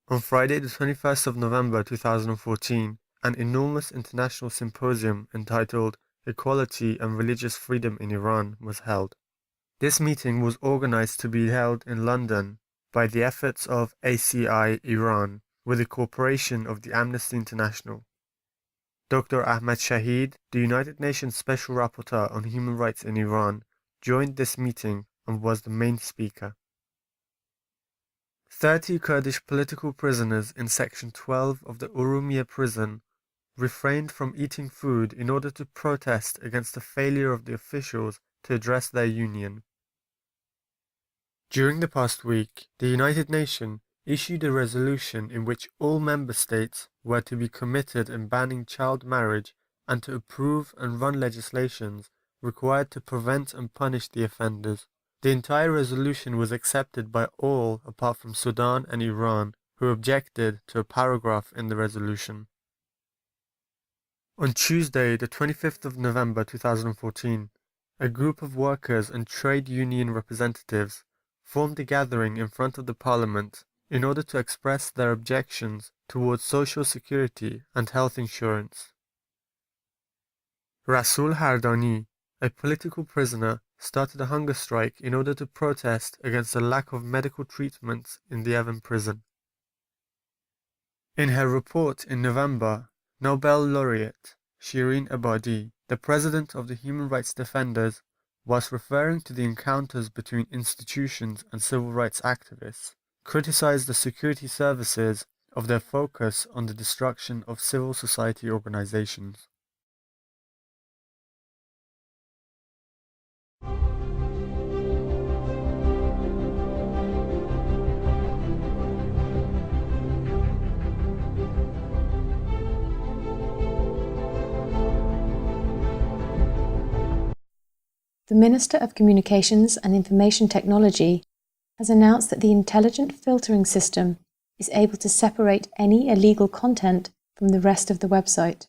On Friday, the 21st of November 2014, an enormous international symposium entitled Equality and Religious Freedom in Iran was held. This meeting was organized to be held in London by the efforts of ACI Iran with the cooperation of the Amnesty International. Dr. Ahmad Shahid, the United Nations Special Rapporteur on Human Rights in Iran, joined this meeting and was the main speaker. 30 Kurdish political prisoners in Section 12 of the Urumiyeh prison refrained from eating food in order to protest against the failure of the officials to address their union. During the past week, the United Nations issued a resolution in which all member states were to be committed in banning child marriage and to approve and run legislations required to prevent and punish the offenders. The entire resolution was accepted by all apart from Sudan and Iran, who objected to a paragraph in the resolution. On Tuesday, the 25th of November 2014, a group of workers and trade union representatives formed a gathering in front of the parliament in order to express their objections towards social security and health insurance. Rasul Hardani, a political prisoner, started a hunger strike in order to protest against the lack of medical treatments in the Evin prison. In her report in November, Nobel laureate Shirin Ebadi, the president of the Human Rights Defenders, was referring to the encounters between institutions and civil rights activists, criticized the security services of their focus on the destruction of civil society organizations. The Minister of Communications and Information Technology has announced that the intelligent filtering system is able to separate any illegal content from the rest of the website.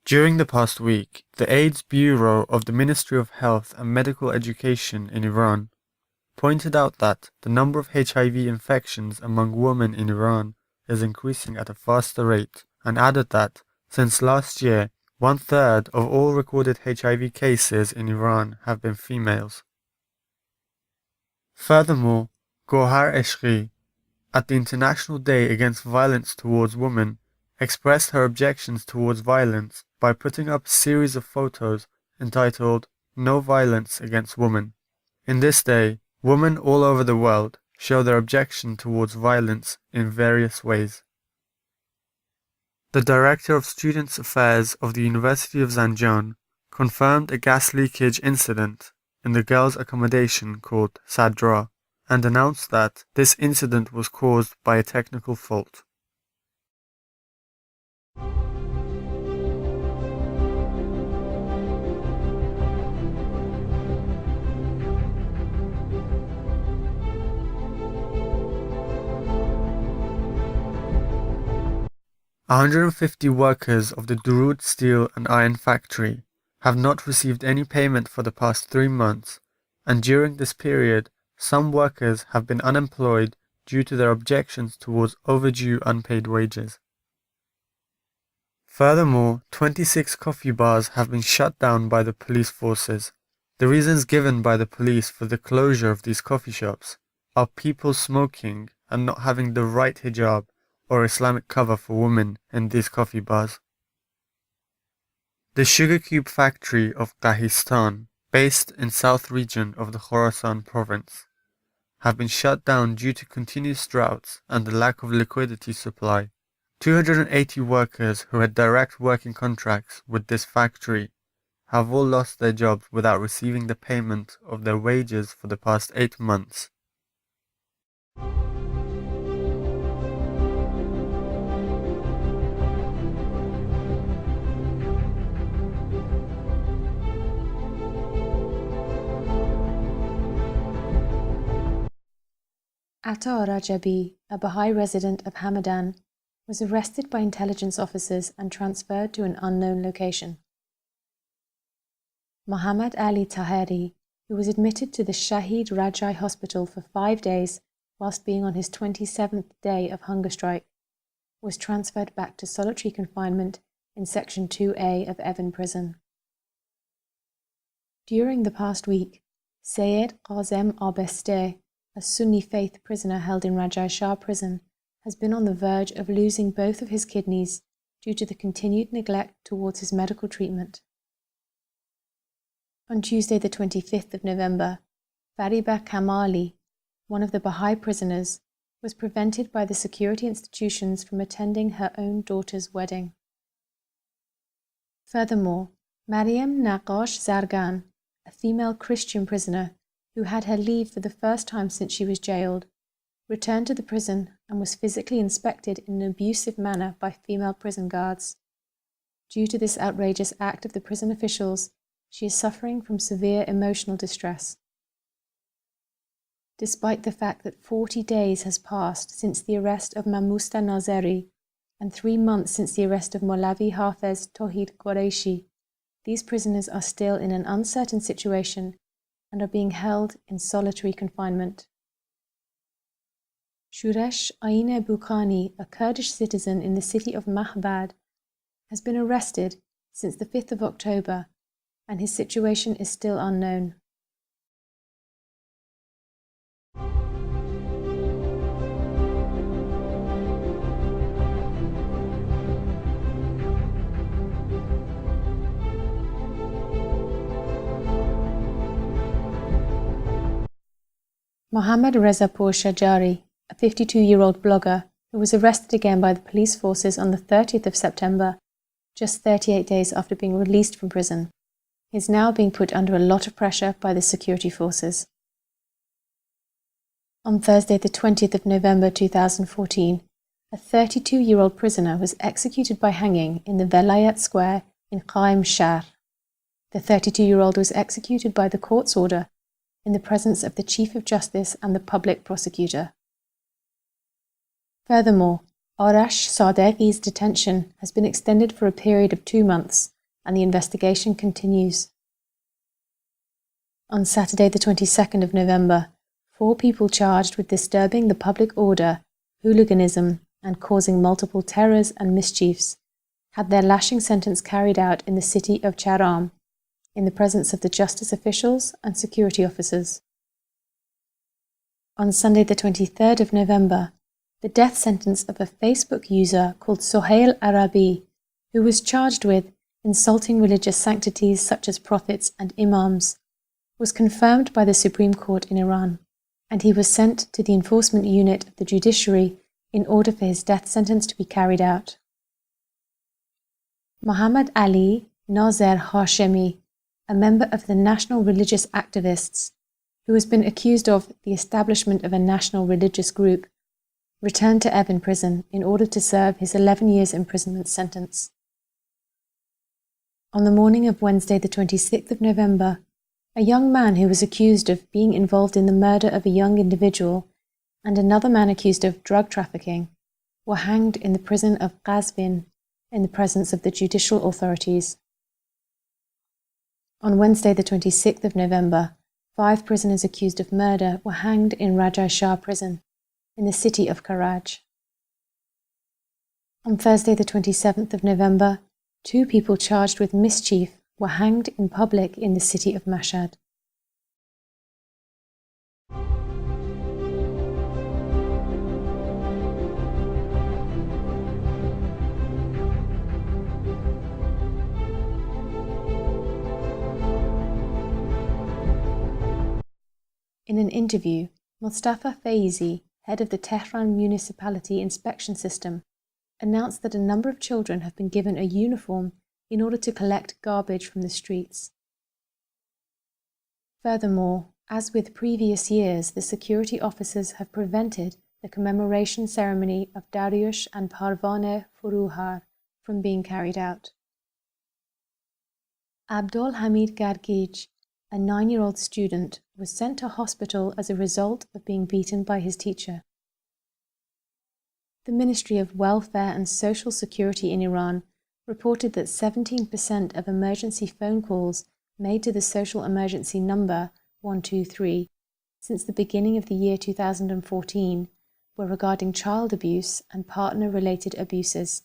During the past week, the AIDS Bureau of the Ministry of Health and Medical Education in Iran pointed out that the number of HIV infections among women in Iran is increasing at a faster rate, and added that, since last year, 1/3 of all recorded HIV cases in Iran have been females. Furthermore, Gohar Eshri, at the International Day Against Violence Towards Women, expressed her objections towards violence by putting up a series of photos entitled No Violence Against Women. In this day, women all over the world show their objection towards violence in various ways. The Director of Students' Affairs of the University of Zanjan confirmed a gas leakage incident in the girls' accommodation called Sadra, and announced that this incident was caused by a technical fault. "150 workers of the Durud Steel and Iron Factory have not received any payment for the past 3 months, and during this period, some workers have been unemployed due to their objections towards overdue unpaid wages. Furthermore, 26 coffee bars have been shut down by the police forces. The reasons given by the police for the closure of these coffee shops are people smoking and not having the right hijab or Islamic cover for women in these coffee bars. The sugar cube factory of Qahistan, based in south region of the Khorasan province, have been shut down due to continuous droughts and the lack of liquidity supply. 280 workers who had direct working contracts with this factory have all lost their jobs without receiving the payment of their wages for the past 8 months. Atta Rajabi, a Baha'i resident of Hamadan, was arrested by intelligence officers and transferred to an unknown location. Muhammad Ali Taheri, who was admitted to the Shahid Rajai Hospital for 5 days whilst being on his 27th day of hunger strike, was transferred back to solitary confinement in Section 2A of Evin Prison. During the past week, Sayed Qasem Abeste, a Sunni faith prisoner held in Rajai Shah prison, has been on the verge of losing both of his kidneys due to the continued neglect towards his medical treatment. On Tuesday the 25th of November, Fariba Kamali, one of the Baha'i prisoners, was prevented by the security institutions from attending her own daughter's wedding. Furthermore, Mariam Naqash Zargan, a female Christian prisoner who had her leave for the first time since she was jailed, returned to the prison and was physically inspected in an abusive manner by female prison guards. Due to this outrageous act of the prison officials, she is suffering from severe emotional distress. Despite the fact that 40 days has passed since the arrest of Mamusta Nazeri and 3 months since the arrest of Molavi Hafez Tohid Qureshi, these prisoners are still in an uncertain situation and are being held in solitary confinement. Shuresh Aine Bukhani, a Kurdish citizen in the city of Mahbad, has been arrested since the 5th of October, and his situation is still unknown. Mohammad Rezapour Shajari, a 52-year-old blogger who was arrested again by the police forces on the 30th of September, just 38 days after being released from prison, is now being put under a lot of pressure by the security forces. On Thursday the 20th of November 2014, a 32-year-old prisoner was executed by hanging in the Velayat Square in Qaim Shahr. The 32-year-old was executed by the court's order in the presence of the Chief of Justice and the public prosecutor. Furthermore, Arash Sadeqi's detention has been extended for a period of 2 months, and the investigation continues. On Saturday the 22nd of November, 4 people charged with disturbing the public order, hooliganism, and causing multiple terrors and mischiefs had their lashing sentence carried out in the city of Charam, in the presence of the justice officials and security officers. On Sunday the 23rd of November, the death sentence of a Facebook user called Sohail Arabi, who was charged with insulting religious sanctities such as prophets and imams, was confirmed by the Supreme Court in Iran, and he was sent to the enforcement unit of the judiciary in order for his death sentence to be carried out. Muhammad Ali Nazer Hashemi, a member of the National Religious Activists, who has been accused of the establishment of a national religious group, returned to Evin prison in order to serve his 11 years imprisonment sentence. On the morning of Wednesday the 26th of November, a young man who was accused of being involved in the murder of a young individual and another man accused of drug trafficking were hanged in the prison of Qazvin in the presence of the judicial authorities. On Wednesday the 26th of November, 5 prisoners accused of murder were hanged in Rajai Shah prison in the city of Karaj. On Thursday the 27th of November, 2 people charged with mischief were hanged in public in the city of Mashhad. In an interview, Mustafa Faizi, head of the Tehran Municipality Inspection System, announced that a number of children have been given a uniform in order to collect garbage from the streets. Furthermore, as with previous years, the security officers have prevented the commemoration ceremony of Dariush and Parvaneh Furuhar from being carried out. Abdul Hamid Gargij, a 9-year-old student was sent to hospital as a result of being beaten by his teacher. The Ministry of Welfare and Social Security in Iran reported that 17% of emergency phone calls made to the social emergency number 123 since the beginning of the year 2014 were regarding child abuse and partner-related abuses.